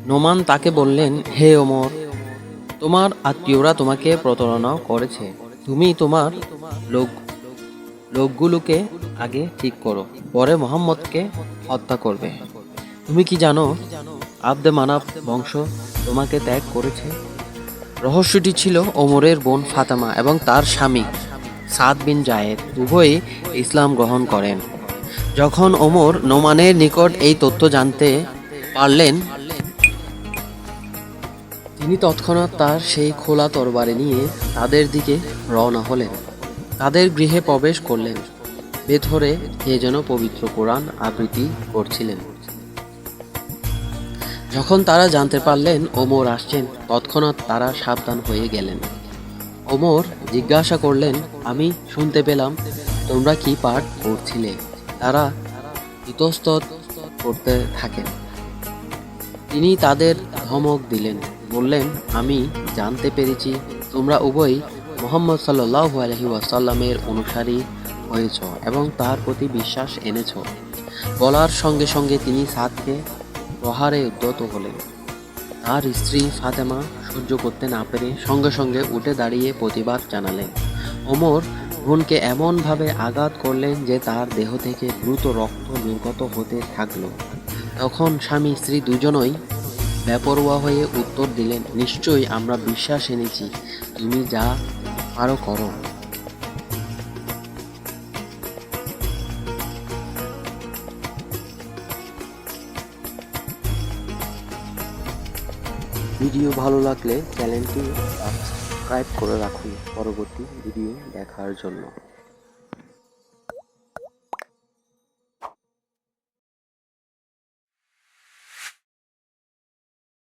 নোমান তাকে বললেন, হে ওমর, তোমার আত্মীয়রা তোমাকে প্রতারণা করেছে। তুমি তোমার লোক লোকগুলোকে আগে ঠিক করো, পরে মোহাম্মদকে হত্যা করবে। তুমি কি জানো আব্দে মানাব বংশ তোমাকে ত্যাগ করেছে? রহস্যটি ছিল ওমরের বোন ফাতেমা এবং তার স্বামী সাদ বিন জায়েদ উভয়ই ইসলাম গ্রহণ করেন। যখন ওমর নোমানের নিকট এই তথ্য জানতে পারলেন, তিনি তৎক্ষণাৎ তার সেই খোলা তরবারি নিয়ে তাদের দিকে রওনা হলেন। তাদের গৃহে প্রবেশ করলেন। ভেতরে কে যেন পবিত্র কোরআন আবৃত্তি করছিলেন। যখন তারা জানতে পারলেন ওমর আসছেন, তৎক্ষণাৎ তারা সাবধান হয়ে গেলেন। ওমর জিজ্ঞাসা করলেন, আমি শুনতে পেলাম তোমরা কি পাঠ করছিলে? তারা ইতস্তত করতে থাকেন। তিনি তাদের ধমক দিলেন, বললেন, আমি জানতে পেরেছি তোমরা উভয়ই মুহাম্মদ সাল্লাল্লাহু আলাইহি ওয়াসাল্লামের অনুসারী হয়েছ এবং তার প্রতি বিশ্বাস এনেছ। বলার সঙ্গে সঙ্গে তিনি সাদকে প্রহারে উদ্যত হলেন। তার স্ত্রী ফাতেমা সহ্য করতে না পেরে সঙ্গে সঙ্গে উঠে দাঁড়িয়ে প্রতিবাদ জানালেন। ওমর বোনকে এমনভাবে আঘাত করলেন যে তার দেহ থেকে দ্রুত রক্ত নির্গত হতে থাকল। তখন স্বামী স্ত্রী দুজনই বেপরোয়া হয়ে উত্তর দিলেন, নিশ্চয়ই আমরা বিশ্বাস এনেছি, তুমি যা পারো করো। ভিডিও ভালো লাগলে চ্যানেলটি সাবস্ক্রাইব করে রাখুন পরবর্তী ভিডিও দেখার জন্য।